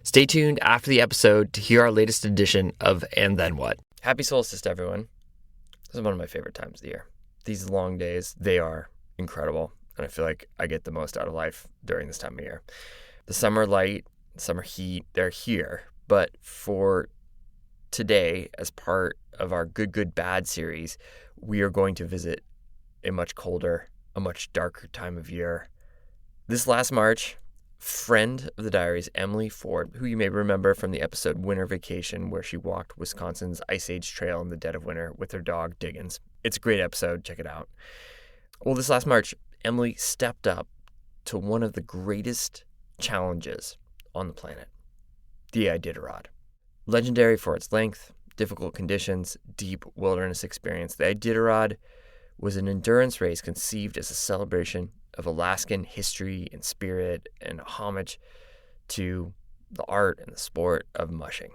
Stay tuned after the episode to hear our latest edition of And Then What. Happy solstice to everyone. This is one of my favorite times of the year. These long days, they are incredible, and I feel like I get the most out of life during this time of year. The summer light, summer heat, they're here, but for today, as part of our Good, Good, Bad series, we are going to visit a much colder, a much darker time of year. This last March, friend of the diaries, Emily Ford, who you may remember from the episode Winter Vacation, where she walked Wisconsin's Ice Age Trail in the dead of winter with her dog, Diggins. It's a great episode. Check it out. Well, this last March, Emily stepped up to one of the greatest challenges on the planet, the Iditarod. Legendary for its length, difficult conditions, deep wilderness experience, the Iditarod was an endurance race conceived as a celebration of Alaskan history and spirit and homage to the art and the sport of mushing.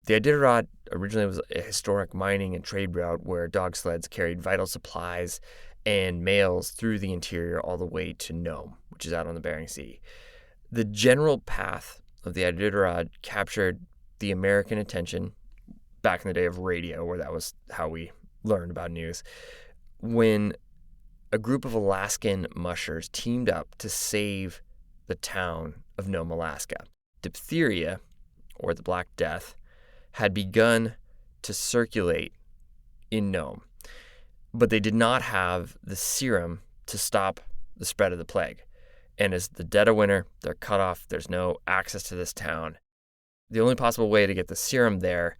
The Iditarod originally was a historic mining and trade route where dog sleds carried vital supplies and mails through the interior all the way to Nome, which is out on the Bering Sea. The general path of the Iditarod captured the American attention back in the day of radio, where that was how we learned about news, when a group of Alaskan mushers teamed up to save the town of Nome, Alaska. Diphtheria, or the Black Death, had begun to circulate in Nome, but they did not have the serum to stop the spread of the plague. And as the dead of winter, they're cut off, there's no access to this town. The only possible way to get the serum there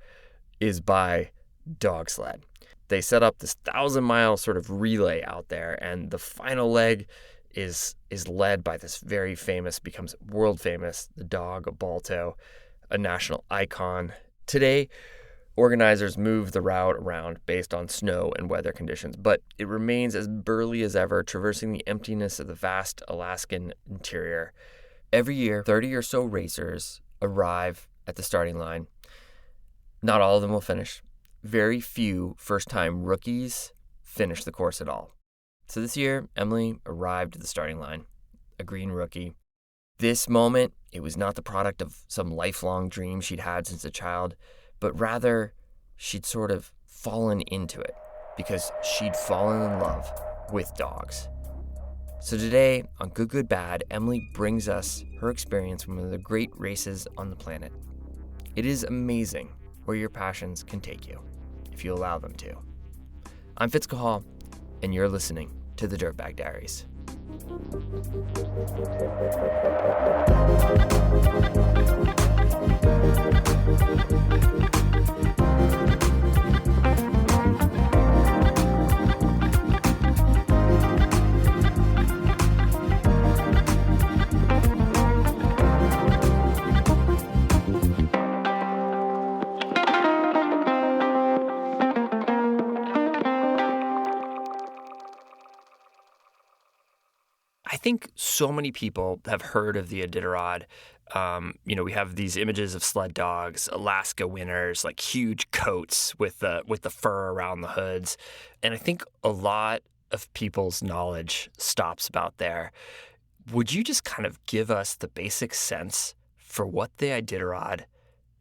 is by dog sled. They set up this 1,000-mile sort of relay out there, and the final leg is led by this very famous, becomes world famous, the dog Balto, a national icon. Today, organizers move the route around based on snow and weather conditions, but it remains as burly as ever, traversing the emptiness of the vast Alaskan interior. Every year, 30 or so racers arrive at the starting line. Not all of them will finish. Very few first-time rookies finish the course at all. So this year, Emily arrived at the starting line, a green rookie. This moment, it was not the product of some lifelong dream she'd had since a child, but rather she'd sort of fallen into it because she'd fallen in love with dogs. So today, on Good, Good, Bad, Emily brings us her experience from one of the great races on the planet. It is amazing where your passions can take you, if you allow them to. I'm Fitz Cahal, and you're listening to the Dirtbag Diaries. I think so many people have heard of the Iditarod. We have these images of sled dogs, Alaska winters, like huge coats with the fur around the hoods. And I think a lot of people's knowledge stops about there. Would you just kind of give us the basic sense for what the Iditarod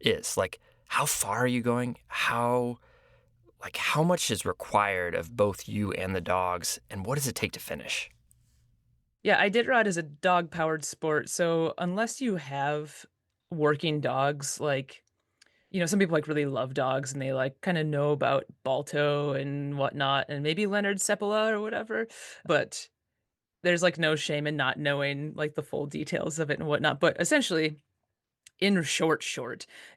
is? Like, how far are you going? How much is required of both you and the dogs? And what does it take to finish? Yeah, Iditarod is a dog-powered sport, so unless you have working dogs, some people really love dogs and they kind of know about Balto and whatnot, and maybe Leonard Seppala or whatever, but there's no shame in not knowing the full details of it and whatnot. But essentially, in short,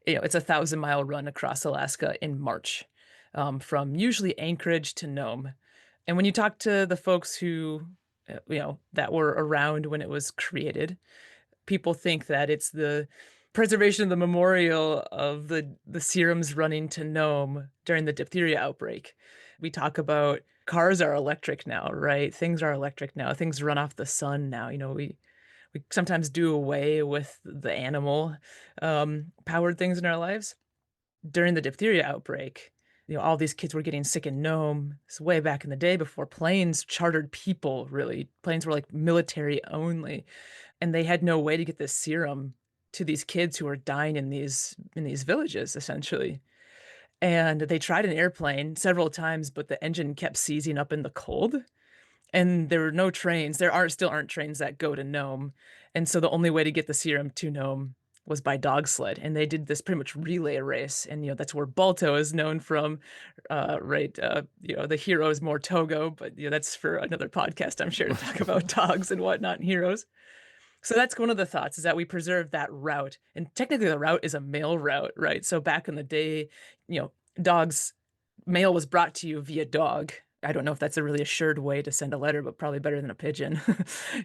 it's a 1,000-mile run across Alaska in March, from usually Anchorage to Nome. And when you talk to the folks who that were around when it was created, people think that it's the preservation of the memorial of the serums running to Nome during the diphtheria outbreak. We talk about cars are electric now, right? Things are electric now. Things run off the sun now. We sometimes do away with the animal powered things in our lives. During the diphtheria outbreak, all these kids were getting sick in Nome. It's way back in the day before planes chartered people, really. Planes were military only. And they had no way to get this serum to these kids who are dying in these villages essentially. And they tried an airplane several times, but the engine kept seizing up in the cold. And there were no trains. There are still aren't trains that go to Nome. And so the only way to get the serum to Nome was by dog sled. And they did this pretty much relay race. And, that's where Balto is known from, right? The hero is more Togo, but, that's for another podcast, I'm sure, to talk about dogs and whatnot and heroes. So that's one of the thoughts is that we preserve that route. And technically the route is a mail route, right? So back in the day, dogs mail was brought to you via dog. I don't know if that's a really assured way to send a letter, but probably better than a pigeon.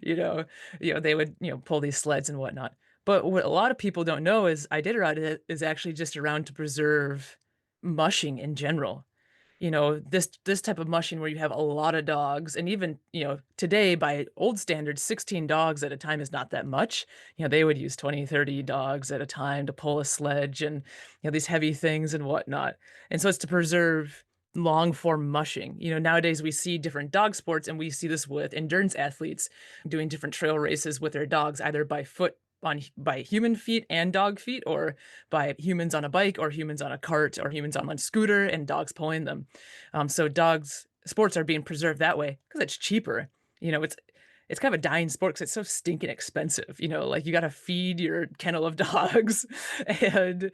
you know, they would, pull these sleds and whatnot. But what a lot of people don't know is Iditarod is actually just around to preserve mushing in general. This type of mushing where you have a lot of dogs, and even, today by old standards, 16 dogs at a time is not that much. They would use 20, 30 dogs at a time to pull a sledge and, these heavy things and whatnot. And so it's to preserve long form mushing. Nowadays we see different dog sports, and we see this with endurance athletes doing different trail races with their dogs, either by foot by human feet and dog feet, or by humans on a bike, or humans on a cart, or humans on a scooter and dogs pulling them. So dogs sports are being preserved that way because it's cheaper. It's kind of a dying sport because it's so stinking expensive. Like you got to feed your kennel of dogs, and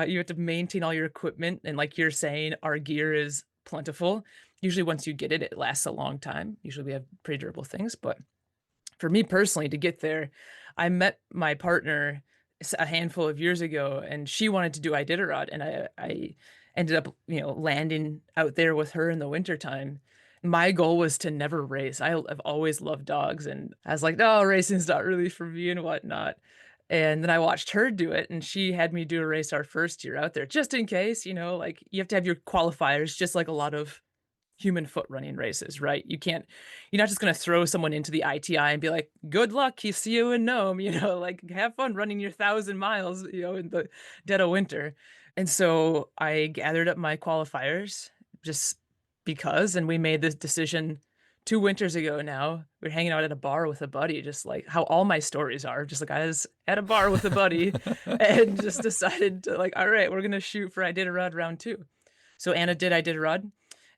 you have to maintain all your equipment. And like you're saying, our gear is plentiful. Usually, once you get it, it lasts a long time. Usually, we have pretty durable things. But for me personally, to get there, I met my partner a handful of years ago, and she wanted to do Iditarod, and I ended up, landing out there with her in the wintertime. My goal was to never race. I've always loved dogs, and I was like, no, racing's not really for me and whatnot. And then I watched her do it, and she had me do a race our first year out there, just in case, like you have to have your qualifiers, just like a lot of human foot running races, right? You're not just going to throw someone into the ITI and be like, good luck, you see you in Nome, like have fun running your 1,000 miles, in the dead of winter. And so I gathered up my qualifiers just because, and we made this decision 2 winters ago now. We're hanging out at a bar with a buddy, just like how all my stories are. Just like I was at a bar with a buddy and just decided to like, all right, we're going to shoot for Iditarod round 2. So Anna did Iditarod.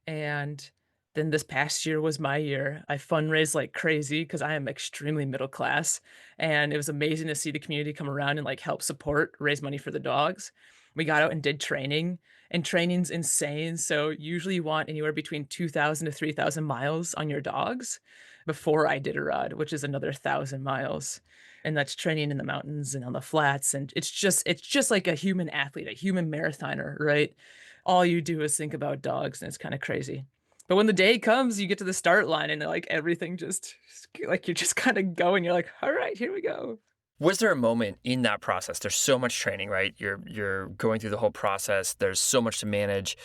And then this past year was my year. I fundraised like crazy because I am extremely middle class. And it was amazing to see the community come around and like help support, raise money for the dogs. We got out and did training, and training's insane. So usually you want anywhere between 2,000 to 3,000 miles on your dogs before Iditarod, which is another 1,000 miles. And that's training in the mountains and on the flats. And it's just like a human athlete, a human marathoner, right? All you do is think about dogs, and it's kind of crazy. But when the day comes, you get to the start line, and like everything just like you're just kind of going. You're like, all right, here we go. Was there a moment in that process? There's so much training, right? You're going through the whole process. There's so much to manage.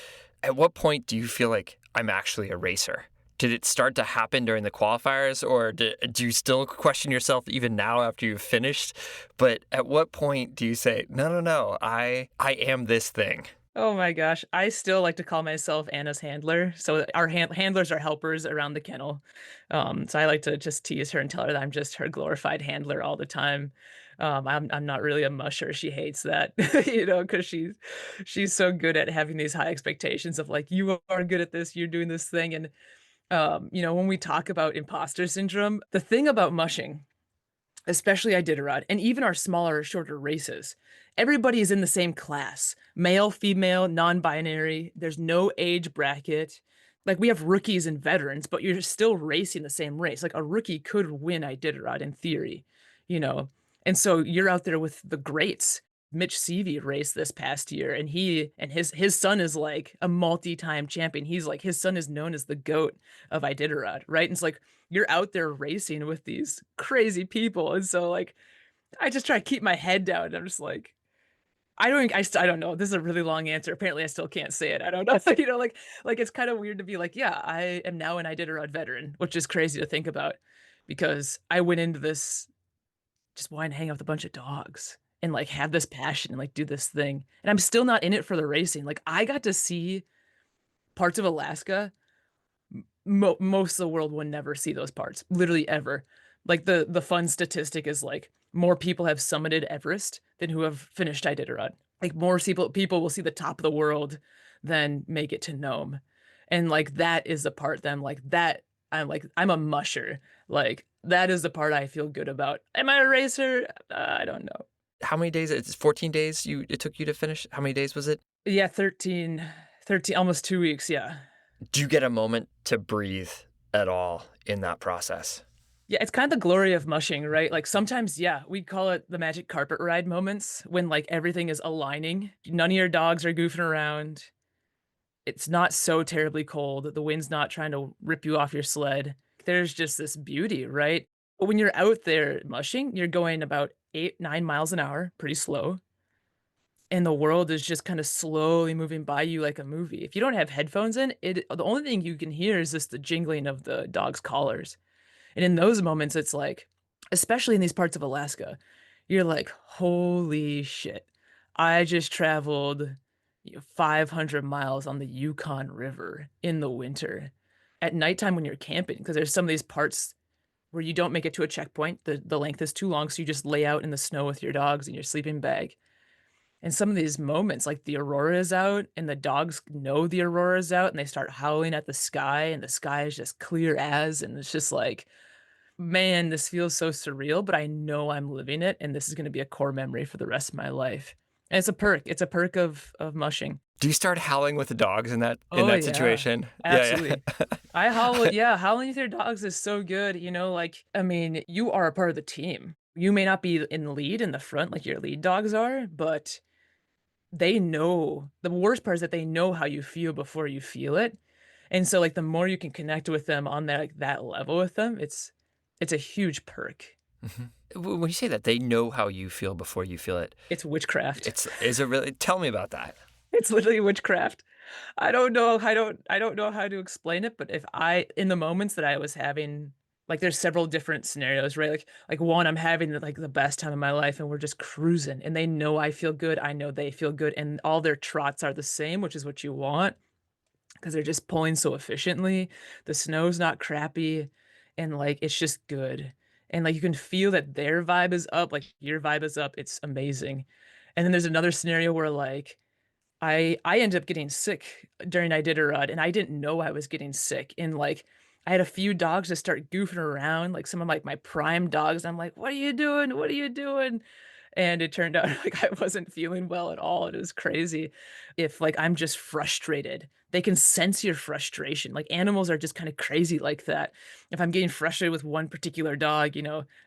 At what point do you feel like I'm actually a racer? Did it start to happen during the qualifiers, or do you still question yourself even now after you've finished? But at what point do you say, no, I am this thing? Oh my gosh, I still like to call myself Anna's handler. So our handlers are helpers around the kennel. So I like to just tease her and tell her that I'm just her glorified handler all the time. I'm not really a musher. She hates that, because she's so good at having these high expectations of like, you are good at this, you're doing this thing. And when we talk about imposter syndrome, the thing about mushing, especially Iditarod, and even our smaller, shorter races, everybody is in the same class: male, female, non-binary. There's no age bracket. Like we have rookies and veterans, but you're still racing the same race. Like a rookie could win Iditarod in theory, you know. And so you're out there with the greats. Mitch Seavey raced this past year, and his son is like a multi-time champion. He's like, his son is known as the GOAT of Iditarod, right? And it's like you're out there racing with these crazy people. And so like I just try to keep my head down. I'm just like, I don't know. This is a really long answer. Apparently I still can't say it. I don't know. Like it's kind of weird to be like, yeah, I am now an Iditarod veteran, which is crazy to think about because I went into this just wanting to hang out with a bunch of dogs and like have this passion and like do this thing. And I'm still not in it for the racing. Like I got to see parts of Alaska most of the world would never see those parts, literally ever. Like the fun statistic is like more people have summited Everest than who have finished Iditarod. Like more people will see the top of the world than make it to Nome. And like that is the part that I'm a musher. Like that is the part I feel good about. Am I a racer? I don't know. How many days? It's 14 days it took you to finish? How many days was it? Yeah, 13, almost 2 weeks. Yeah. Do you get a moment to breathe at all in that process? Yeah, it's kind of the glory of mushing, right? Like sometimes, yeah, we call it the magic carpet ride moments when like everything is aligning. None of your dogs are goofing around. It's not so terribly cold. The wind's not trying to rip you off your sled. There's just this beauty, right? But when you're out there mushing, you're going about 8, 9 miles an hour, pretty slow. And the world is just kind of slowly moving by you like a movie. If you don't have headphones in, the only thing you can hear is just the jingling of the dog's collars. And in those moments, it's like, especially in these parts of Alaska, you're like, holy shit. I just traveled 500 miles on the Yukon River in the winter at nighttime when you're camping, because there's some of these parts where you don't make it to a checkpoint. The length is too long, so you just lay out in the snow with your dogs in your sleeping bag. And some of these moments, like the aurora is out and the dogs know the aurora is out and they start howling at the sky and the sky is just clear as, and it's just like, man, this feels so surreal, but I know I'm living it, and this is gonna be a core memory for the rest of my life. And it's a perk. It's a perk of mushing. Do you start howling with the dogs in Oh, that yeah. situation? Yeah, Absolutely. yeah. I howl yeah, howling with your dogs is so good, like, I mean, you are a part of the team. You may not be in the lead in the front like your lead dogs are, but they know the worst part is that they know how you feel before you feel it. And so, like, the more you can connect with them on that, like, that level with them, it's a huge perk. Mhm. When you say that, they know how you feel before you feel it. It's witchcraft. Is it really? Tell me about that. It's literally witchcraft. I don't know how to explain it, but if I in the moments that I was having like, there's several different scenarios, right? Like one, I'm having, like, the best time of my life, and we're just cruising, and they know I feel good, I know they feel good, and all their trots are the same, which is what you want. 'Cause they're just pulling so efficiently, the snow's not crappy, and, like, it's just good, and, like, you can feel that their vibe is up, like, your vibe is up, it's amazing. And then there's another scenario where, like, I ended up getting sick during Iditarod, and I didn't know I was getting sick, and, like, I had a few dogs that start goofing around, like, some of, like, my prime dogs, I'm like, "What are you doing? What are you doing?" And it turned out, like, I wasn't feeling well at all, it was crazy. If, like, I'm just frustrated, they can sense your frustration, like, animals are just kinda crazy like that. If I'm getting frustrated with one particular dog,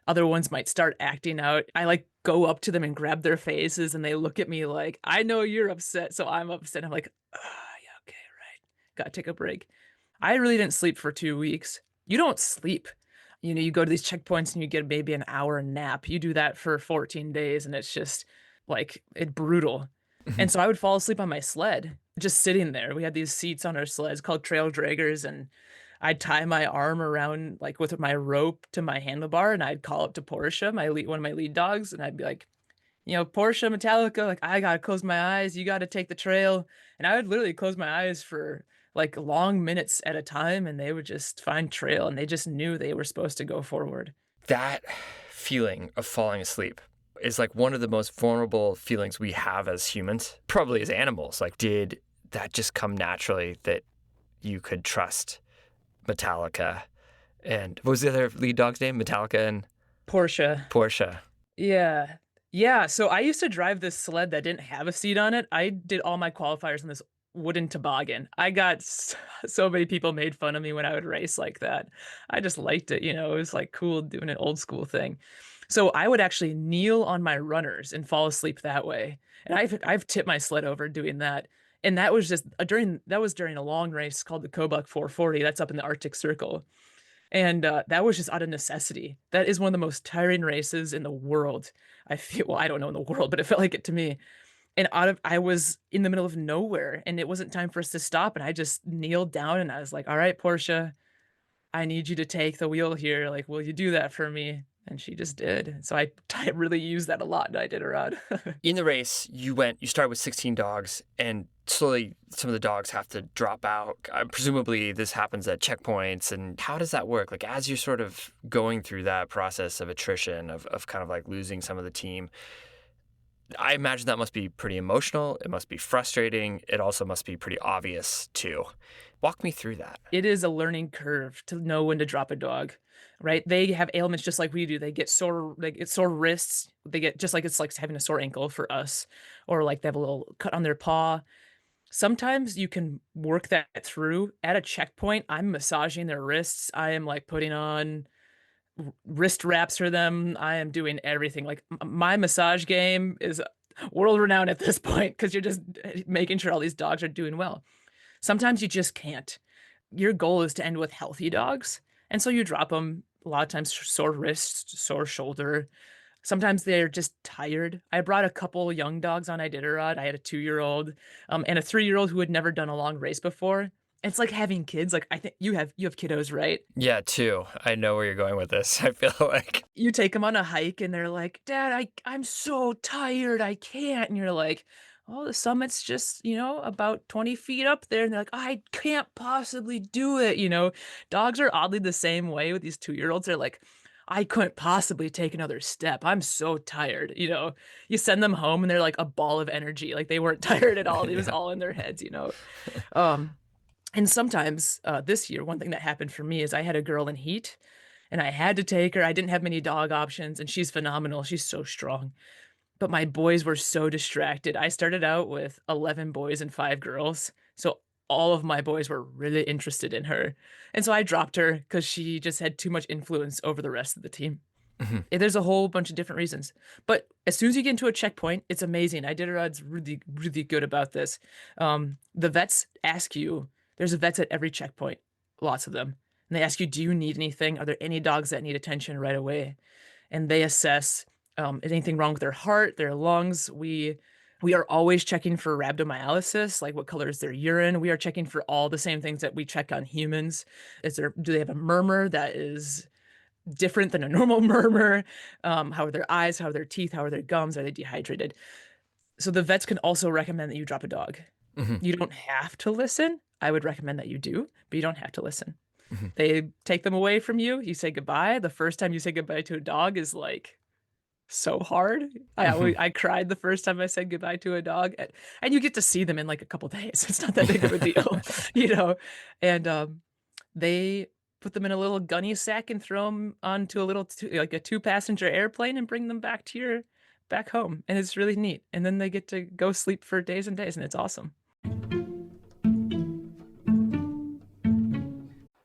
other ones might start acting out. I, like, go up to them and grab their faces, and they look at me like, "I know you're upset, so I'm upset." I'm like, "Ah, yeah, okay, right. Gotta take a break." I really didn't sleep for 2 weeks. You don't sleep. You go to these checkpoints and you get maybe an hour nap. You do that for 14 days and it's just like it brutal. And Mhm. so I would fall asleep on my sled, just sitting there. We had these seats on our sleds called trail draggers, and I'd tie my arm around like with my rope to my handlebar, and I'd call up to Portia, one of my lead dogs, and I'd be like, Porsche, Metallica, like, I gotta close my eyes, you gotta take the trail. And I would literally close my eyes for like long minutes at a time, and they would just find trail, and they just knew they were supposed to go forward. That feeling of falling asleep is like one of the most vulnerable feelings we have as humans, probably as animals. Like, did that just come naturally that you could trust Metallica? And what was the other lead dog's name? Metallica and Porsche. Portia. Yeah. Yeah, so I used to drive this sled that didn't have a seat on it. I did all my qualifiers on this wooden toboggan. I got so many people made fun of me when I would race like that. I just liked it, it was, like, cool doing an old school thing. So I would actually kneel on my runners and fall asleep that way, and I've tipped my sled over doing that, and that was just, during a long race called the Kobuk 440, that's up in the Arctic Circle. And, that was just out of necessity. That is one of the most tiring races in the world. I feel well, I don't know in the world, but it felt like it to me. And I was in the middle of nowhere, and it wasn't time for us to stop, and I just kneeled down, and I was like, "Alright, Portia, I need you to take the wheel here, like, will you do that for me?" And she just did. So I really used that a lot in Iditarod. In the race, you start with 16 dogs, and slowly some of the dogs have to drop out. Presumably, this happens at checkpoints. And how does that work? Like, as you're sort of going through that process of attrition, of kind of like losing some of the team, I imagine that must be pretty emotional. It must be frustrating. It also must be pretty obvious too. Walk me through that. It is a learning curve to know when to drop a dog, right? They have ailments just like we do. They get sore wrists. They get just like it's like having a sore ankle for us, or like they have a little cut on their paw. Sometimes you can work that through at a checkpoint. I'm massaging their wrists. I am like putting on wrist wraps for them. I am doing everything. Like my massage game is world renowned at this point because you're just making sure all these dogs are doing well. Sometimes you just can't. Your goal is to end with healthy dogs. And so you drop them a lot of times sore wrist, sore shoulder. Sometimes they're just tired. I brought a couple young dogs on Iditarod. I had a 2-year-old and a 3-year-old who had never done a long race before. It's like having kids. Like I think you have kiddos, right? Yeah, too. I know where you're going with this. I feel like. You take them on a hike and they're like, "Dad, I'm so tired. I can't." And you're like, "Oh, the summit's just, about 20 feet up there." And they're like, "I can't possibly do it." Dogs are oddly the same way with these 2-year-olds. They're like, "I couldn't possibly take another step. I'm so tired." You send them home and they're like a ball of energy. Like they weren't tired at all. It was Yeah. all in their heads. Um, and sometimes this year, one thing that happened for me is I had a girl in heat and I had to take her. I didn't have many dog options, and she's phenomenal. She's so strong. But my boys were so distracted. I started out with 11 boys and 5 girls. So all of my boys were really interested in her. And so I dropped her because she just had too much influence over the rest of the team. Mhm. There's a whole bunch of different reasons. But as soon as you get into a checkpoint, it's amazing. Iditarod's really, really good about this. The vets ask you, there's vets at every checkpoint, lots of them. And they ask you, do you need anything? Are there any dogs that need attention right away? And they assess anything wrong with their heart, their lungs. We are always checking for rhabdomyolysis, like what color is their urine. We are checking for all the same things that we check on humans. Do they have a murmur that is different than a normal murmur? How are their eyes? How are their teeth? How are their gums? Are they dehydrated? So the vets can also recommend that you drop a dog. Mhm. You don't have to listen. I would recommend that you do, but you don't have to listen. Mhm. They take them away from you. You say goodbye. The first time you say goodbye to a dog is like so hard. Mhm. I cried the first time I said goodbye to a dog, and you get to see them in like a couple days. It's not that big of a deal, you know. And they put them in a little gunny sack and throw them onto like a 2-passenger airplane and bring them back home, and it's really neat. And then they get to go sleep for days and days, and it's awesome.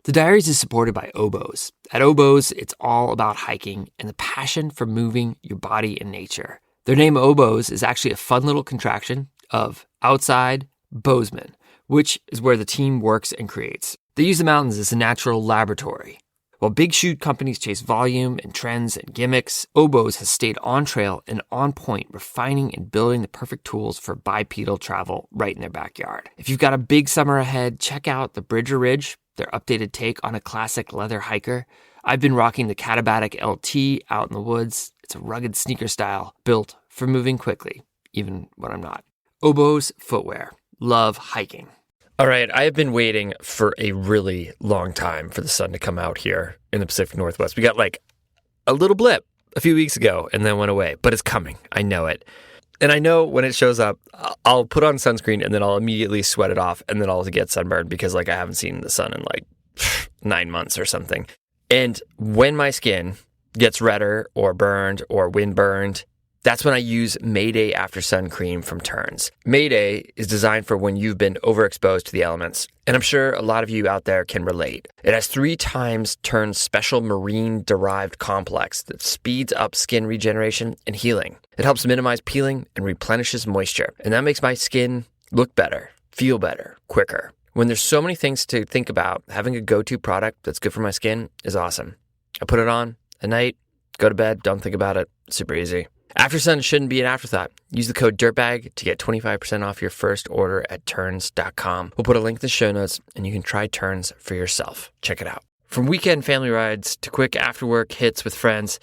The Diaries is supported by Oboes. At Oboes, it's all about hiking and the passion for moving your body in nature. Their name Oboes is actually a fun little contraction of outside Bozeman, which is where the team works and creates. They use the mountains as a natural laboratory. While big shoot companies chase volume and trends and gimmicks, Oboes has stayed on trail and on point, refining and building the perfect tools for bipedal travel right in their backyard. If you've got a big summer ahead, check out the Bridger Ridge, their updated take on a classic leather hiker. I've been rocking the Catabatic LT out in the woods. It's a rugged sneaker style built for moving quickly, even when I'm not. Oboes footwear. Love hiking. All right, I have been waiting for a really long time for the sun to come out here in the Pacific Northwest. We got like a little blip a few weeks ago and then went away, but it's coming. I know it. And I know when it shows up, I'll put on sunscreen and then I'll immediately sweat it off and then I'll get sunburned because like I haven't seen the sun in like 9 months or something. And when my skin gets redder or burned or windburned, that's when I use Mayday After Sun Cream from Terns. Mayday is designed for when you've been overexposed to the elements, and I'm sure a lot of you out there can relate. It has 3 times Terns' special marine-derived complex that speeds up skin regeneration and healing. It helps minimize peeling and replenishes moisture, and that makes my skin look better, feel better, quicker. When there's so many things to think about, having a go-to product that's good for my skin is awesome. I put it on at night, go to bed, don't think about it, super easy. After Sun shouldn't be an afterthought. Use the code DIRTBAG to get 25% off your first order at Terns.com. We'll put a link in the show notes and you can try Terns for yourself. Check it out. From weekend family rides to quick after-work hits with friends,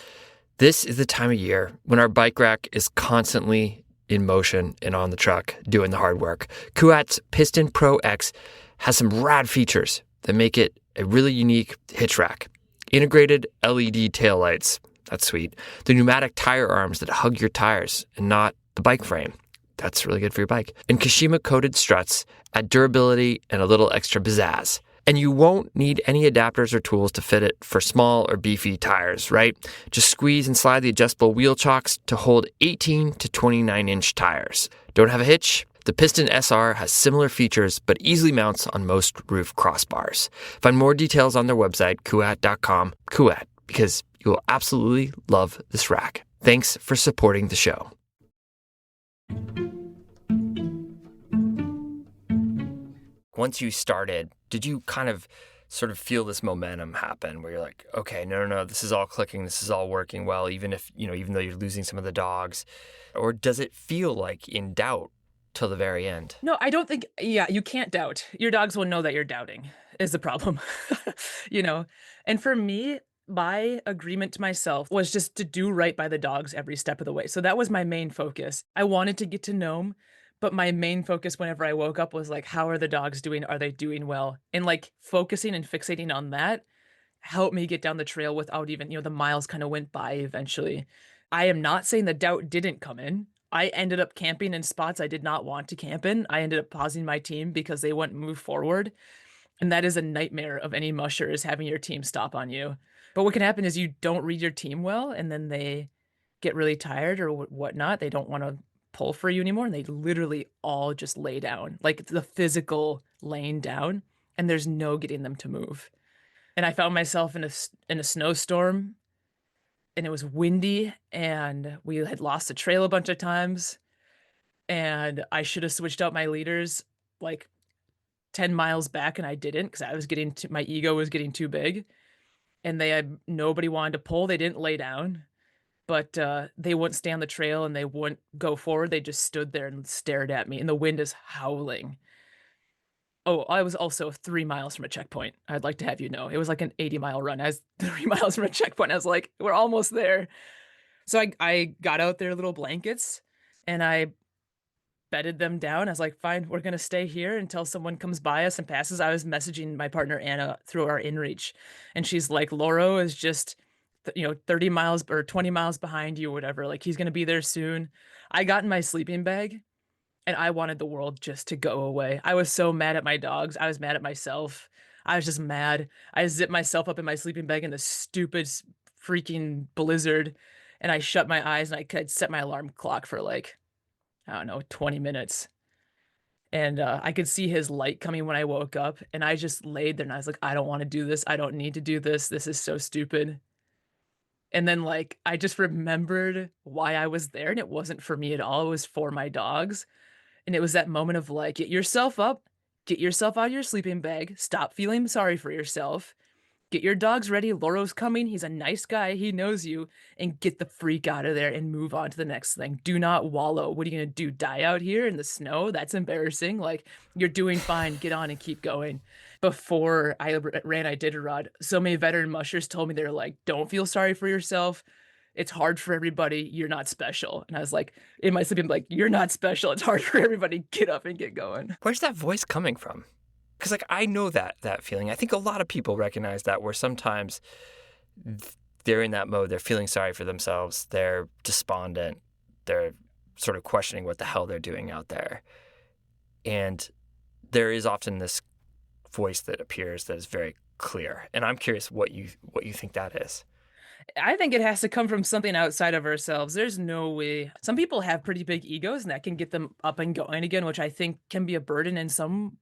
this is the time of year when our bike rack is constantly in motion and on the truck doing the hard work. Kuat's Piston Pro X has some rad features that make it a really unique hitch rack. Integrated LED taillights. That's sweet. The pneumatic tire arms that hug your tires and not the bike frame. That's really good for your bike. And Kashima coated struts add durability and a little extra pizzazz. And you won't need any adapters or tools to fit it for small or beefy tires, right? Just squeeze and slide the adjustable wheel chocks to hold 18 to 29-inch tires. Don't have a hitch? The Piston SR has similar features, but easily mounts on most roof crossbars. Find more details on their website, kuat.com. Kuat, because you will absolutely love this rack. Thanks for supporting the show. Once you started, did you kind of sort of feel this momentum happen where you're like, okay, no, this is all clicking, this is all working well, even though you're losing some of the dogs? Or does it feel like in doubt till the very end? No, I don't think, yeah, you can't doubt. Your dogs will know that you're doubting is the problem, you know? And for me, my agreement to myself was just to do right by the dogs every step of the way. So that was my main focus. I wanted to get to know them, but my main focus whenever I woke up was like, how are the dogs doing? Are they doing well? And like focusing and fixating on that helped me get down the trail without even, the miles kind of went by eventually. I am not saying the doubt didn't come in. I ended up camping in spots I did not want to camp in. I ended up pausing my team because they wouldn't move forward. And that is a nightmare of any musher, is having your team stop on you. But what can happen is you don't read your team well, and then they get really tired or whatnot. They don't want to pull for you anymore, and they literally all just lay down, like the physical laying down, and there's no getting them to move. And I found myself in a snowstorm, and it was windy, and we had lost the trail a bunch of times, and I should have switched out my leaders like 10 miles back, and I didn't because I was getting my ego was getting too big, and nobody wanted to pull. They didn't lay down, but they wouldn't stay on the trail and they wouldn't go forward. They just stood there and stared at me, and the wind is howling. Oh, I was also 3 miles from a checkpoint. I'd like to have you know. It was like an 80-mile run. I was 3 miles from a checkpoint. I was like, "We're almost there." So I got out their little blankets, and I bedded them down. I was like, "Fine, we're gonna stay here until someone comes by us and passes." I was messaging my partner, Anna, through our inReach, and she's like, "Loro is just, 30 miles or 20 miles behind you," or whatever, like, "He's gonna be there soon." I got in my sleeping bag, and I wanted the world just to go away. I was so mad at my dogs. I was mad at myself. I was just mad. I zipped myself up in my sleeping bag in the stupid freaking blizzard, and I shut my eyes, and I could set my alarm clock for, like, I don't know, 20 minutes. And I could see his light coming when I woke up, and I just laid there and I was like, I don't want to do this. I don't need to do this. This is so stupid. And then, like, I just remembered why I was there, and it wasn't for me at all. It was for my dogs. And it was that moment of like, get yourself up, get yourself out of your sleeping bag, stop feeling sorry for yourself, get your dogs ready. Loro's coming. He's a nice guy. He knows you, and get the freak out of there and move on to the next thing. Do not wallow. What are you going to do? Die out here in the snow? That's embarrassing. Like, you're doing fine. Get on and keep going. Before I ran Iditarod, so many veteran mushers told me, they're like, don't feel sorry for yourself. It's hard for everybody. You're not special. And I was like, in my sleep, I'm like, you're not special. It's hard for everybody. Get up and get going. Where's that voice coming from? Because like I know that feeling. I think a lot of people recognize that, where sometimes they're in that mode. They're feeling sorry for themselves. They're despondent. They're sort of questioning what the hell they're doing out there. And there is often this voice that appears that is very clear. And I'm curious what you think that is. I think it has to come from something outside of ourselves. There's no way. Some people have pretty big egos, and that can get them up and going again, which I think can be a burden in some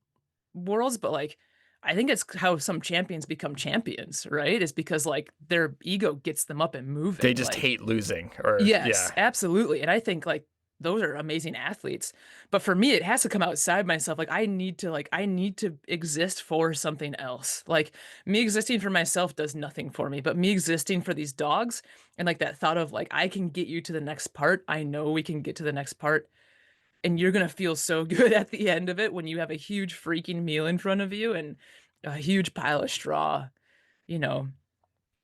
worlds. But like, I think it's how some champions become champions, right? Is because like their ego gets them up and moving. They just like, hate losing, or yes, yeah. absolutely. And I think like those are amazing athletes. But for me, it has to come outside myself. Like I need to exist for something else. Like me existing for myself does nothing for me, but me existing for these dogs, and like that thought of like, I can get you to the next part. I know we can get to the next part. And you're gonna feel so good at the end of it when you have a huge freaking meal in front of you and a huge pile of straw, you know.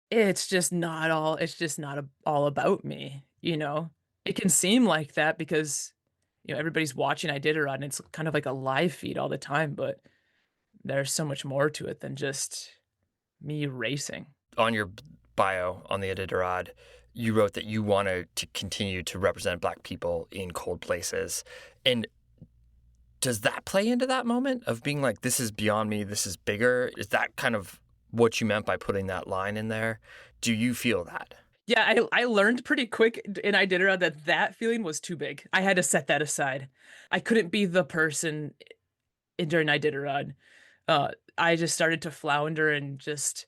It's just not all about me, you know? It can seem like that because, everybody's watching Iditarod, and it's kind of like a live feed all the time, but there's so much more to it than just me racing. On your bio on the Iditarod, you wrote that you wanted to continue to represent Black people in cold places. And does that play into that moment of being like, this is beyond me, this is bigger? Is that kind of what you meant by putting that line in there? Do you feel that? Yeah, I learned pretty quick in Iditarod that that feeling was too big. I had to set that aside. I couldn't be the person during Iditarod. I just started to flounder and just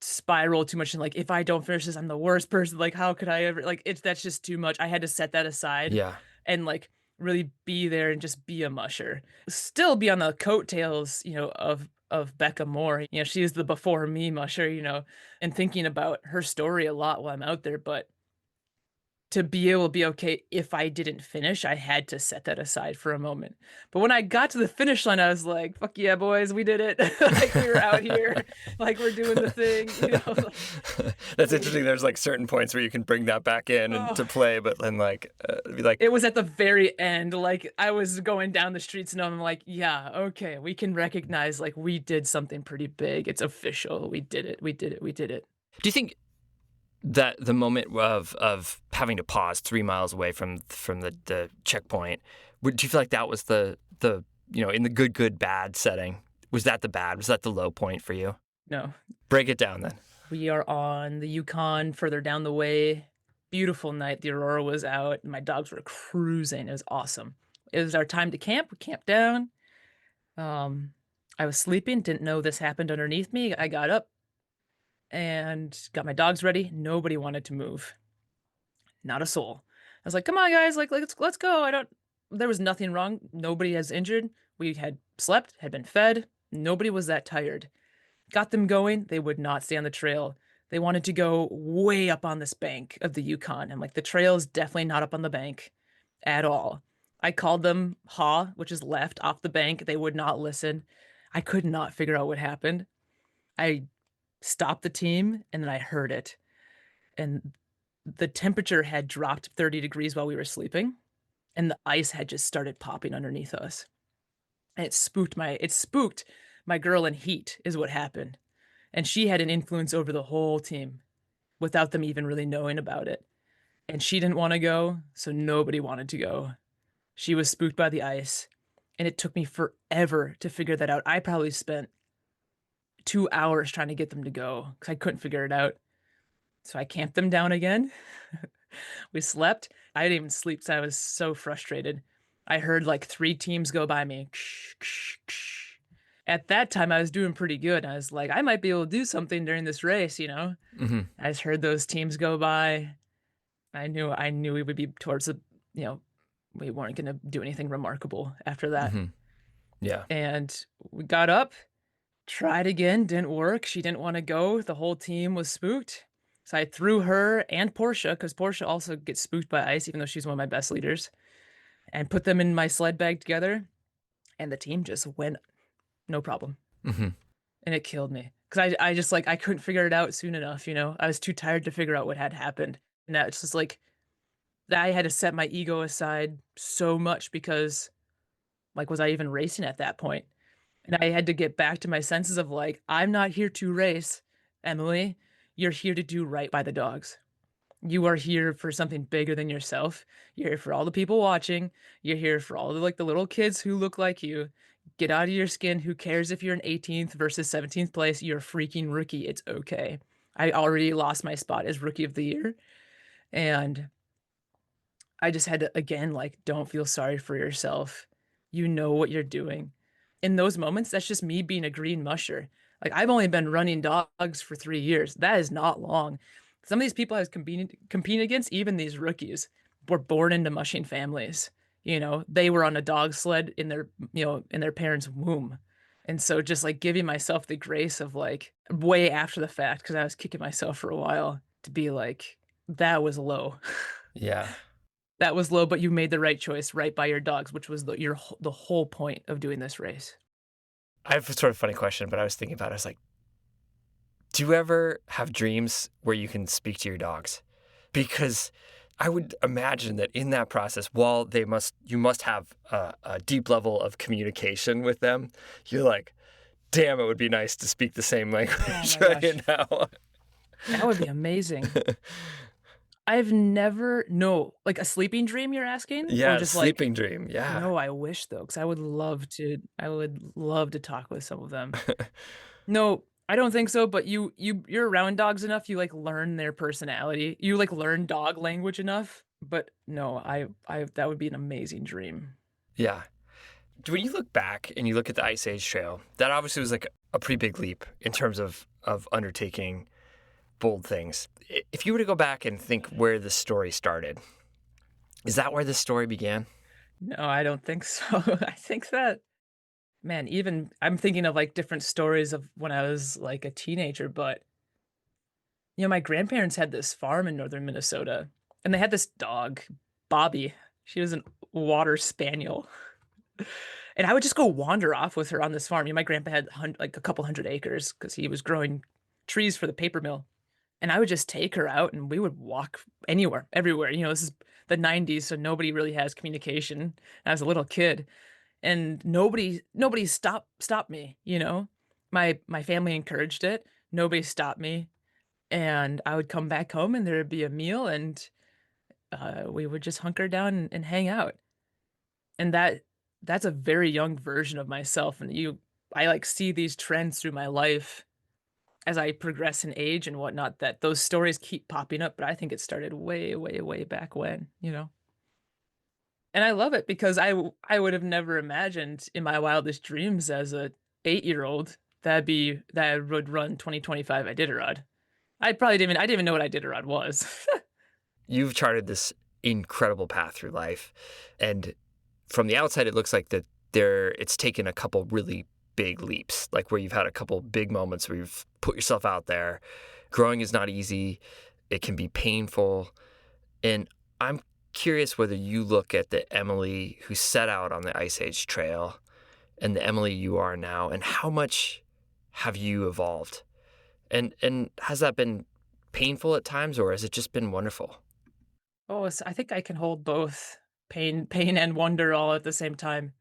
spiral too much, and like, if I don't finish this, I'm the worst person. Like, how could I ever, like, it's that's just too much. I had to set that aside Yeah. and like really be there and just be a musher. Still be on the coattails, of Becca Moore. She is the before me musher, and thinking about her story a lot while I'm out there, but to be able to be okay if I didn't finish, I had to set that aside for a moment. But when I got to the finish line, I was like, "Fuck yeah, boys, we did it!" Like, we were out here, like, we're doing the thing. That's We, interesting. There's like certain points where you can bring that back in and oh, to play, but then like be like, it was at the very end. Like, I was going down the streets, and I'm like, "Yeah, okay, we can recognize like we did something pretty big. It's official. We did it. We did it. We did it." do you think that the moment of having to pause 3 miles away from the checkpoint, do you feel like that was the in the good bad setting? Was that the bad? Was that the low point for you? No, Break it down then. we are on the Yukon further down the way. Beautiful night. The aurora was out. My dogs were cruising. It was awesome. It was our time to camp. We camped down. Um, I was sleeping. Didn't know this happened underneath me. I got up and got my dogs ready. Nobody wanted to move. Not a soul. I was like, "Come on, guys! Like, let's go." I don't. There was nothing wrong. Nobody has injured. We had slept, had been fed. Nobody was that tired. Got them going. They would not stay on the trail. They wanted to go way up on this bank of the Yukon. I'm like, the trail is definitely not up on the bank at all. I called them haw, which is left off the bank. They would not listen. I could not figure out what happened. I stopped the team and then I heard it. And the temperature had dropped 30 degrees while we were sleeping, and the ice had just started popping underneath us. And it spooked my girl in heat is what happened. And she had an influence over the whole team without them even really knowing about it. And she didn't want to go, so nobody wanted to go. She was spooked by the ice, and it took me forever to figure that out. I probably spent 2 hours trying to get them to go because I couldn't figure it out. So I camped them down again. We slept. I didn't even sleep because I was so frustrated. I heard like 3 teams go by me. At that time, I was doing pretty good. I was like, I might be able to do something during this race. Hmm. I just heard those teams go by. I knew we would be towards the, you know, we weren't going to do anything remarkable after that. Hmm. Yeah. And we got up, tried again, didn't work. She didn't want to go. The whole team was spooked. So I threw her and Portia, because Portia also gets spooked by ice, even though she's one of my best leaders, and put them in my sled bag together. And the team just went, no problem. Hmm. And it killed me. Because I just like, I couldn't figure it out soon enough. I was too tired to figure out what had happened. And that's just like, I had to set my ego aside so much because, like, was I even racing at that point? And I had to get back to my senses of like, I'm not here to race, Emily. You're here to do right by the dogs. You are here for something bigger than yourself. You're here for all the people watching. You're here for all the little kids who look like you. Get out of your skin. Who cares if you're in 18th versus 17th place? You're a freaking rookie. It's okay. I already lost my spot as rookie of the year. And I just had to, again, like, don't feel sorry for yourself. You know what you're doing. In those moments, that's just me being a green musher. Like, I've only been running dogs for 3 years. That is not long. Some of these people I was competing against, even these rookies, were born into mushing families. They were on a dog sled in their parents' womb. And so just like giving myself the grace of like way after the fact, because I was kicking myself for a while, to be like, that was low. Yeah. That was low, but you made the right choice right by your dogs, which was the whole point of doing this race. I have a sort of funny question, but I was thinking about it. I was like, do you ever have dreams where you can speak to your dogs? Because I would imagine that in that process, while you must have a deep level of communication with them, you're like, damn, it would be nice to speak the same Oh language my gosh. right now. That would be amazing. I've never no, like a sleeping dream you're asking? Or Yeah, just like sleeping dream. Yeah. no, I wish though, because I would love to talk with some of them. No, I don't think so, but you're around dogs enough, you, like, learn their personality. You, like, learn dog language enough, but no, I that would be an amazing dream. Yeah. When you look back and you look at the Ice Age Trail, that obviously was like a pretty big leap in terms of undertaking bold things. If you were to go back and think where the story started, is that where the story began? No, I don't think so. I think that man, even I'm thinking of, like, different stories of when I was, like, a teenager, but, my grandparents had this farm in northern Minnesota, and they had this dog, Bobby. She was a water spaniel. And I would just go wander off with her on this farm. My grandpa had like a couple hundred acres because he was growing trees for the paper mill. And I would just take her out and we would walk anywhere, everywhere. This is the 90s, so nobody really has communication. I was a little kid and nobody stopped me. My family encouraged it. Nobody stopped me. And I would come back home and there would be a meal and we would just hunker down and hang out. And that's a very young version of myself, and I, like, see these trends through my life as I progress in age and whatnot, that those stories keep popping up, but I think it started way, way, way back when? And I love it because I would have never imagined in my wildest dreams as a 8-year-old that I would run 2025 Iditarod. I didn't even know what Iditarod was. You've charted this incredible path through life, and from the outside, it looks like that it's taken a couple really big leaps, like where you've had a couple big moments where you've put yourself out there. Growing is not easy. It can be painful. And I'm curious whether you look at the Emily who set out on the Ice Age Trail and the Emily you are now, and how much have you evolved? And has that been painful at times, or has it just been wonderful? Oh, I think I can hold both pain and wonder all at the same time.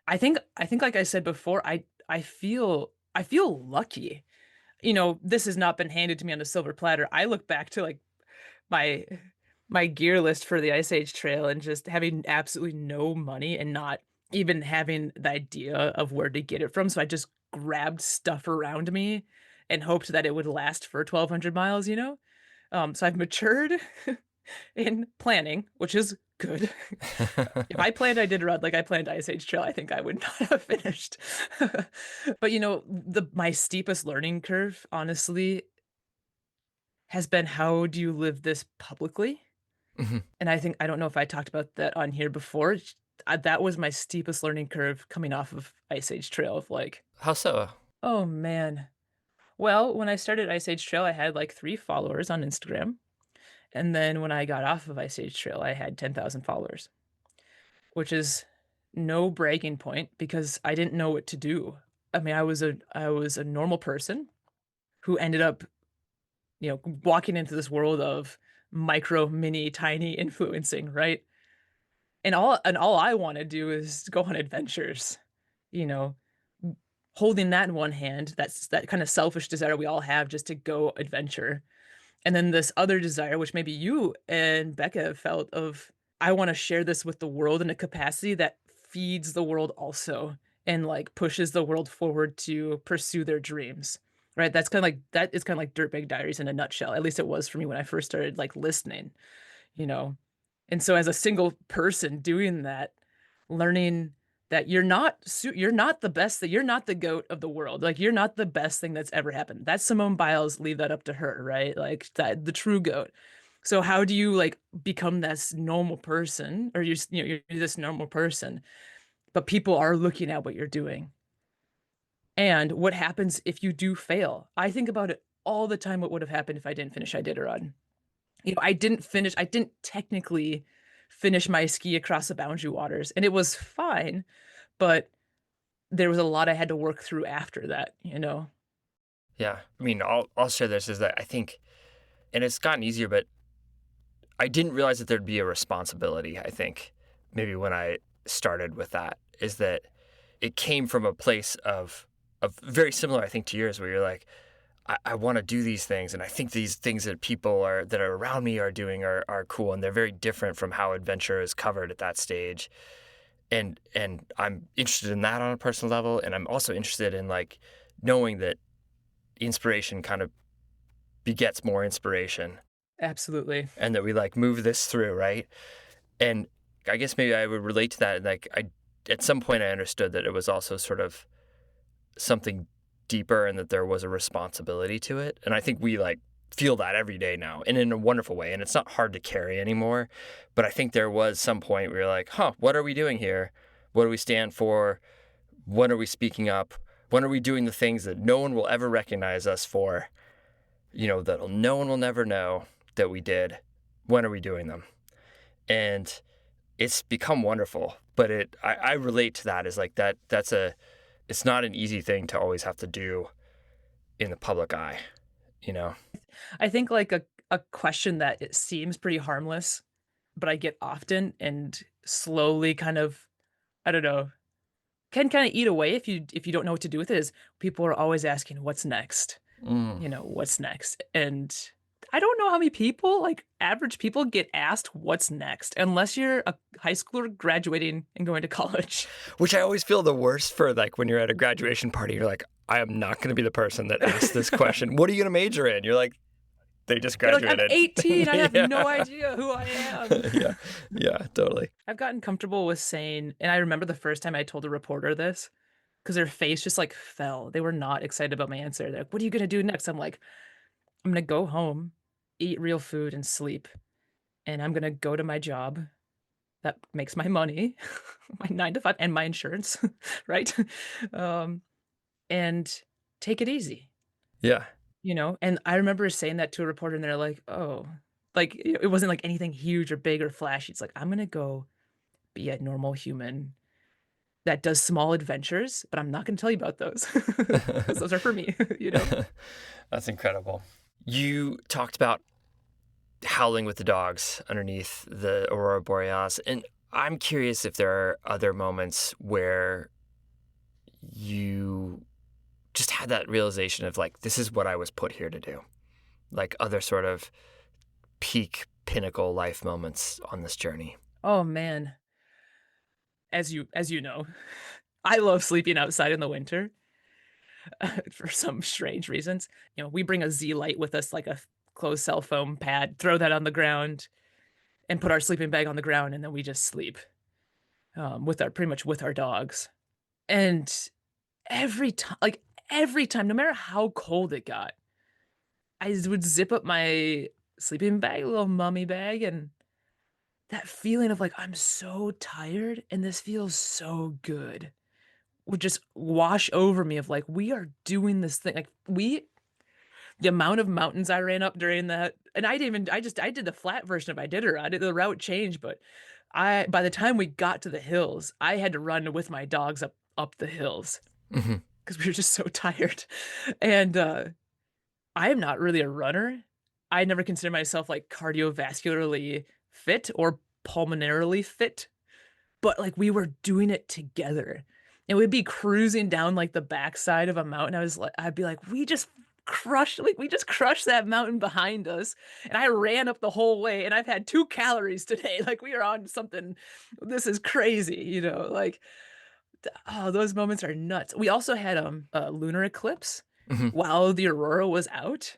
I think like I said before, I feel lucky. This has not been handed to me on a silver platter. I look back to like my my gear list for the Ice Age Trail and just having absolutely no money and not even having the idea of where to get it from. So I just grabbed stuff around me and hoped that it would last for 1,200 miles. So I've matured in planning, which is good. If I planned Iditarod like I planned Ice Age Trail, I think I would not have finished. But, the my steepest learning curve, honestly, has been how do you live this publicly? Mhm. And I don't know if I talked about that on here before. That was my steepest learning curve coming off of Ice Age Trail of like, How so? "Oh, man." Well, when I started Ice Age Trail, I had, like, 3 followers on Instagram, and then when I got off of Ice Age Trail, I had 10,000 followers. Which is no bragging point because I didn't know what to do. I mean, I was a normal person who ended up, walking into this world of micro, mini, tiny influencing, right? And all I wanna do is go on adventures, you know, holding that in one hand, that's that kinda selfish desire we all have just to go adventure. And then this other desire, which maybe you and Becca have felt of, I wanna share this with the world in a capacity that feeds the world also and, like, pushes the world forward to pursue their dreams, right? That is kinda like Dirtbag Diaries in a nutshell, at least it was for me when I first started, like, listening, you know? And so as a single person doing that, learning that you're not the best that you're not the goat of the world. Like you're not the best thing that's ever happened. That's Simone Biles, leave that up to her, right? Like that the true goat. So how do you like become this normal person or you're this normal person, but people are looking at what you're doing. And what happens if you do fail? I think about it all the time what would have happened if I didn't finish Iditarod. I didn't technically finish my ski across the Boundary Waters, and it was fine, but there was a lot I had to work through after that? Yeah. I mean, I'll share this is that I think, and it's gotten easier, but I didn't realize that there'd be a responsibility, I think, maybe when I started with that, is that it came from a place of very similar, I think, to yours, where you're like, I want to do these things, and I think these things that that are around me are doing are cool, and they're very different from how adventure is covered at that stage. And I'm interested in that on a personal level, and I'm also interested in like knowing that inspiration kind of begets more inspiration, Absolutely. and that we like move this through, right? And I guess maybe I would relate to that. Like at some point I understood that it was also sort of something deeper and that there was a responsibility to it. And I think we like feel that every day now and in a wonderful way. And it's not hard to carry anymore. But I think there was some point where you're like, what are we doing here? What do we stand for? When are we speaking up? When are we doing the things that no one will ever recognize us for? That no one will never know that we did. When are we doing them? And it's become wonderful. But I relate to that as like it's not an easy thing to always have to do in the public eye, I think like a question that it seems pretty harmless, but I get often and slowly kind of, I don't know, can kind of eat away if you don't know what to do with it is people are always asking what's next. Mm. What's next? And I don't know how many people, like average people, get asked what's next unless you're a high schooler graduating and going to college. Which I always feel the worst for, like when you're at a graduation party, you're like, I am not going to be the person that asks this question. What are you going to major in? You're like, they just They're like, graduated. I'm 18. I have Yeah. no idea who I am. Yeah, totally. I've gotten comfortable with saying, and I remember the first time I told a reporter this because their face just like fell. They were not excited about my answer. They're like, what are you going to do next? I'm like, I'm going to go home, eat real food, and sleep. And I'm going to go to my job that makes my money, my 9 to 5, and my insurance, right? Um, and take it easy, Yeah. And I remember saying that to a reporter, and they're like, "Oh," like it wasn't like anything huge or big or flashy. It's like I'm gonna go be a normal human that does small adventures, but I'm not gonna tell you about those because those are for me. That's incredible. You talked about howling with the dogs underneath the Aurora Borealis, and I'm curious if there are other moments where you just had that realization of like, this is what I was put here to do. Like other sort of peak pinnacle life moments on this journey. Oh man, as you know, I love sleeping outside in the winter for some strange reasons. We bring a Z Light with us, like a closed cell foam pad, throw that on the ground, and put our sleeping bag on the ground, and then we just sleep pretty much with our dogs. And every time, no matter how cold it got, would zip up my sleeping bag, little mummy bag, and that feeling of like, I'm so tired and this feels so good would just wash over me of like, we are doing this thing. Like the amount of mountains I ran up during that, and I did the flat version of Iditarod. The route changed, but by the time we got to the hills, I had to run with my dogs up the hills Mm-hmm. because we were just so tired. And I am not really a runner. I never consider myself like cardiovascularly fit or pulmonarily fit, but like we were doing it together. And we'd be cruising down like the backside of a mountain. I'd be like, we just crushed that mountain behind us. And I ran up the whole way and I've had 2 calories today. Like we are on something. This is crazy. Like oh, those moments are nuts. We also had a lunar eclipse Mm-hmm. while the aurora was out.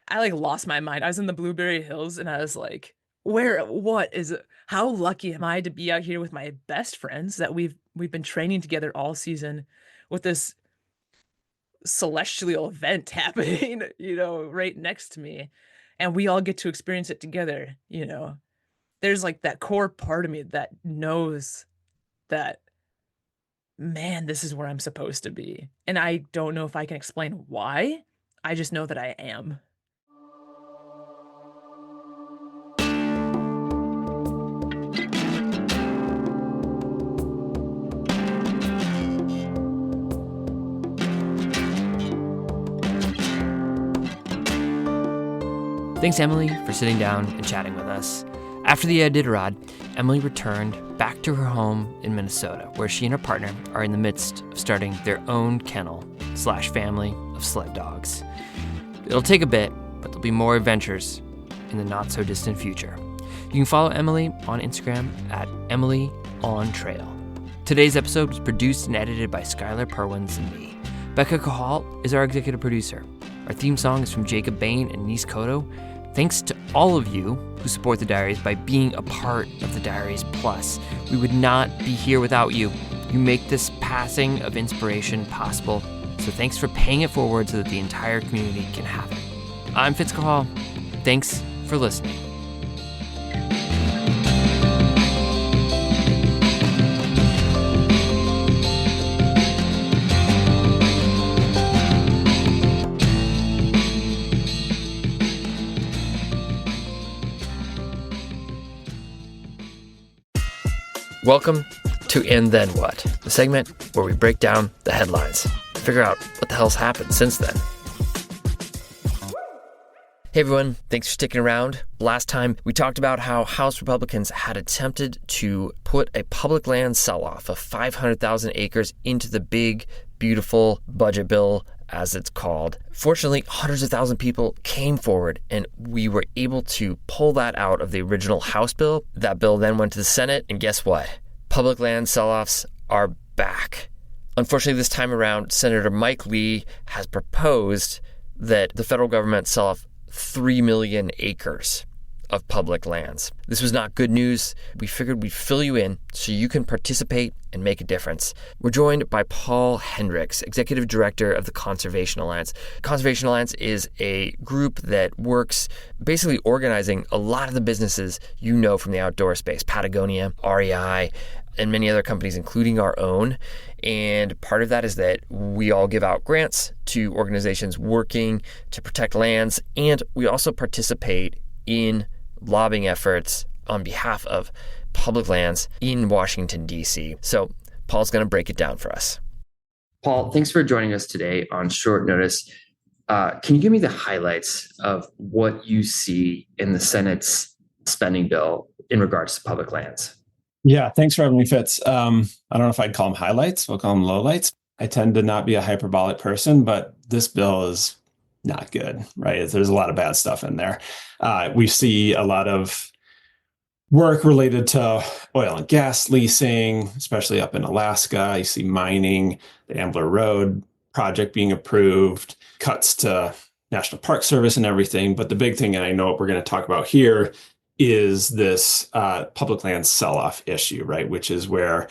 I like lost my mind. I was in the Blueberry Hills and I was like, how lucky am I to be out here with my best friends that we've been training together all season with this celestial event happening, right next to me. And we all get to experience it together. There's like that core part of me that knows that, man, this is where I'm supposed to be. And I don't know if I can explain why. I just know that I am. Thanks, Emily, for sitting down and chatting with us. After the Iditarod, Emily returned back to her home in Minnesota, where she and her partner are in the midst of starting their own kennel/family of sled dogs. It'll take a bit, but there'll be more adventures in the not-so-distant future. You can follow Emily on Instagram at EmilyOnTrail. Today's episode was produced and edited by Skylar Perwins and me. Becca Cahal is our executive producer. Our theme song is from Jacob Bain and Nis Koto. Thanks to all of you who support the Diaries by being a part of the Diaries Plus. We would not be here without you. You make this passing of inspiration possible, so thanks for paying it forward so that the entire community can have it. I'm Fitz Cahal. Thanks for listening. Welcome to And Then What, the segment where we break down the headlines, figure out what the hell's happened since then. Hey everyone, thanks for sticking around. Last time we talked about how House Republicans had attempted to put a public land sell-off of 500,000 acres into the big, beautiful budget bill, as it's called. Fortunately, hundreds of thousands of people came forward and we were able to pull that out of the original House bill. That bill then went to the Senate, and guess what? Public land sell-offs are back. Unfortunately, this time around, Senator Mike Lee has proposed that the federal government sell off 3 million acres of public lands. This was not good news. We figured we'd fill you in so you can participate and make a difference. We're joined by Paul Hendricks, Executive Director of the Conservation Alliance. Conservation Alliance is a group that works basically organizing a lot of the businesses you know from the outdoor space, Patagonia, REI, and many other companies, including our own. And part of that is that we all give out grants to organizations working to protect lands, and we also participate in lobbying efforts on behalf of public lands in Washington, D.C. So Paul's going to break it down for us. Paul, thanks for joining us today on short notice. Can you give me the highlights of what you see in the Senate's spending bill in regards to public lands? Yeah, thanks for having me, Fitz. I don't know if I'd call them highlights. We'll call them lowlights. I tend to not be a hyperbolic person, but this bill is not good, right? There's a lot of bad stuff in there. We see a lot of work related to oil and gas leasing, especially up in Alaska. You see mining, the Ambler Road project being approved, cuts to National Park Service and everything. But the big thing, and I know what we're going to talk about here, is this public land sell-off issue, right? Which is where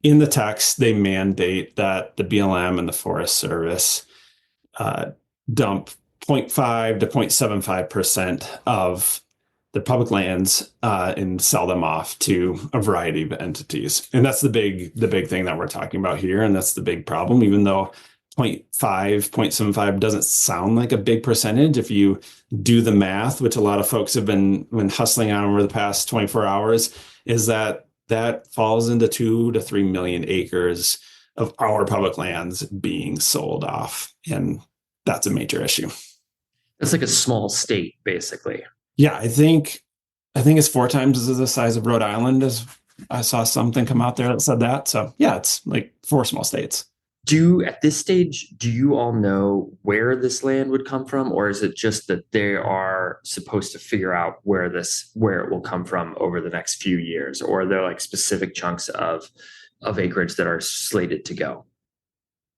in the text, they mandate that the BLM and the Forest Service dump 0.5 to 0.75% of the public lands and sell them off to a variety of entities. And that's the big thing that we're talking about here. And that's the big problem, even though 0.5, 0.75 doesn't sound like a big percentage. If you do the math, which a lot of folks have been hustling on over the past 24 hours, is that falls into 2 to 3 million acres of our public lands being sold off. And that's a major issue. It's like a small state, basically. Yeah, I think it's 4 times the size of Rhode Island. As I saw something come out there that said that. So yeah, it's like 4 small states. At this stage, do you all know where this land would come from, or is it just that they are supposed to figure out where it will come from over the next few years, or are there like specific chunks of acreage that are slated to go?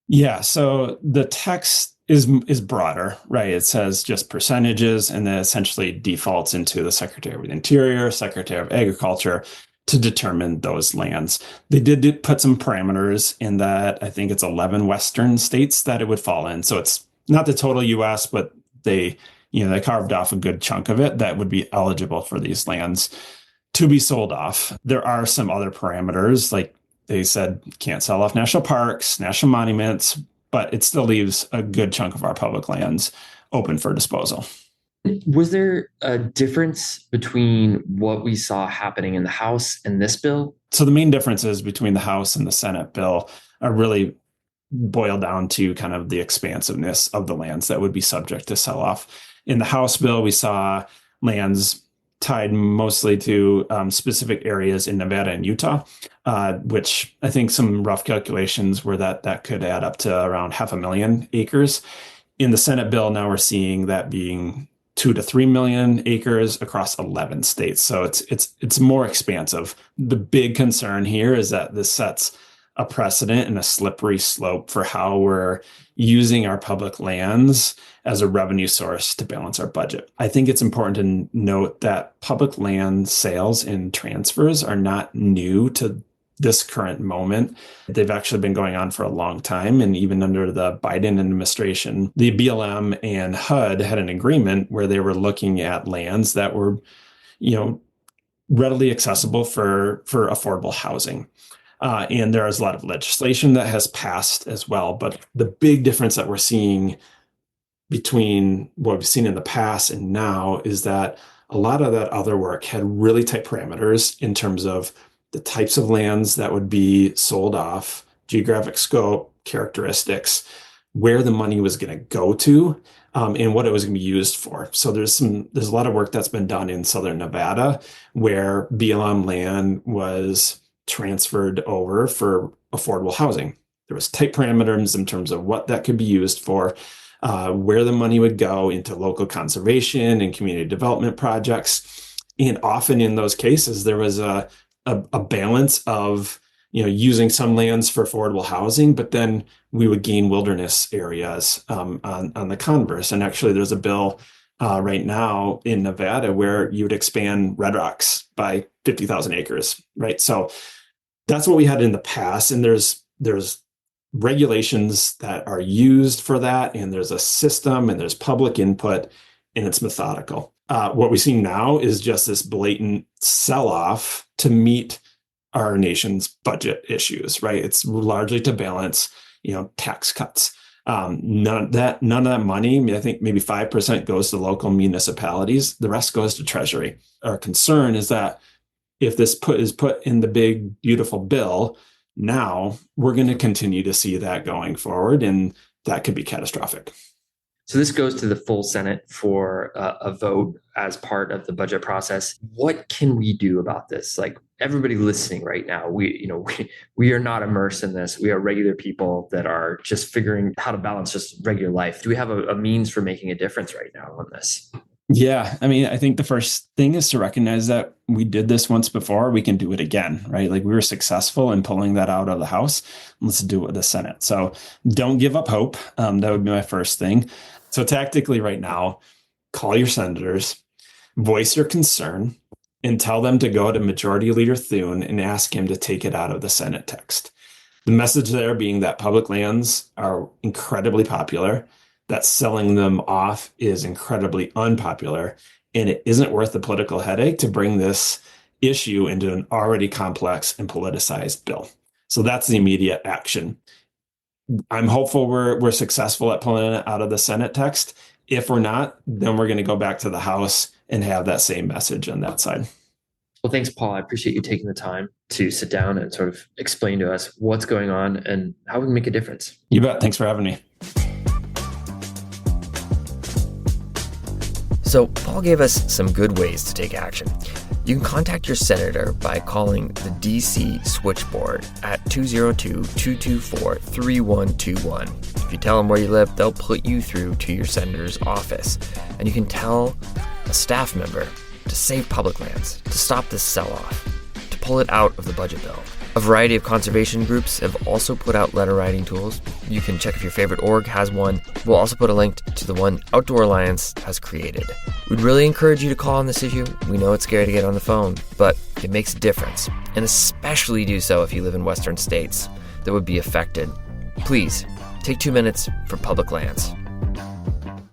Yeah, so the text is broader, right? It says just percentages, and then essentially defaults into the Secretary of the Interior, Secretary of Agriculture, to determine those lands. They did put some parameters in that. I think it's 11 Western states that it would fall in. So it's not the total US, but they carved off a good chunk of it that would be eligible for these lands to be sold off. There are some other parameters, like they said, can't sell off national parks, national monuments, but it still leaves a good chunk of our public lands open for disposal. Was there a difference between what we saw happening in the House and this bill? So the main differences between the House and the Senate bill are really boiled down to kind of the expansiveness of the lands that would be subject to sell-off. In the House bill, we saw lands tied mostly to specific areas in Nevada and Utah, which I think some rough calculations were that could add up to around 500,000 acres. In the Senate bill, now we're seeing that being 2 to 3 million acres across 11 states. So it's more expansive. The big concern here is that this sets a precedent and a slippery slope for how we're using our public lands as a revenue source to balance our budget. I think it's important to note that public land sales and transfers are not new to this current moment. They've actually been going on for a long time. And even under the Biden administration, the BLM and HUD had an agreement where they were looking at lands that were, readily accessible for affordable housing. And there is a lot of legislation that has passed as well. But the big difference that we're seeing between what we've seen in the past and now is that a lot of that other work had really tight parameters in terms of the types of lands that would be sold off, geographic scope, characteristics, where the money was going to go to, and what it was going to be used for. So there's a lot of work that's been done in Southern Nevada where BLM land was transferred over for affordable housing. There was tight parameters in terms of what that could be used for, where the money would go into local conservation and community development projects. And often in those cases, there was a balance of using some lands for affordable housing, but then we would gain wilderness areas on the converse. And actually, there's a bill right now in Nevada where you would expand Red Rocks by 50,000 acres, right? So that's what we had in the past, and there's regulations that are used for that, and there's a system, and there's public input, and it's methodical. What we see now is just this blatant sell-off to meet our nation's budget issues, right? It's largely to balance, tax cuts. None of that money, I think maybe 5% goes to local municipalities. The rest goes to Treasury. Our concern is that if this is put in the big, beautiful bill, now we're going to continue to see that going forward, and that could be catastrophic. So this goes to the full Senate for a vote as part of the budget process. What can we do about this? Like everybody listening right now, we are not immersed in this. We are regular people that are just figuring how to balance just regular life. Do we have a means for making a difference right now on this? Yeah. I think the first thing is to recognize that we did this once before. We can do it again, right? Like we were successful in pulling that out of the House. Let's do it with the Senate. So don't give up hope. That would be my first thing. So tactically right now, call your senators, voice your concern, and tell them to go to Majority Leader Thune and ask him to take it out of the Senate text. The message there being that public lands are incredibly popular, that selling them off is incredibly unpopular, and it isn't worth the political headache to bring this issue into an already complex and politicized bill. So that's the immediate action. I'm hopeful we're successful at pulling it out of the Senate text. If we're not, then we're going to go back to the House and have that same message on that side. Well, thanks, Paul. I appreciate you taking the time to sit down and sort of explain to us what's going on and how we can make a difference. You bet. Thanks for having me. So Paul gave us some good ways to take action. You can contact your senator by calling the DC switchboard at 202-224-3121. If you tell them where you live, they'll put you through to your senator's office. And you can tell a staff member to save public lands, to stop this sell-off, to pull it out of the budget bill. A variety of conservation groups have also put out letter writing tools. You can check if your favorite org has one. We'll also put a link to the one Outdoor Alliance has created. We'd really encourage you to call on this issue. We know it's scary to get on the phone, but it makes a difference, and especially do so if you live in Western states that would be affected. Please, take 2 minutes for public lands.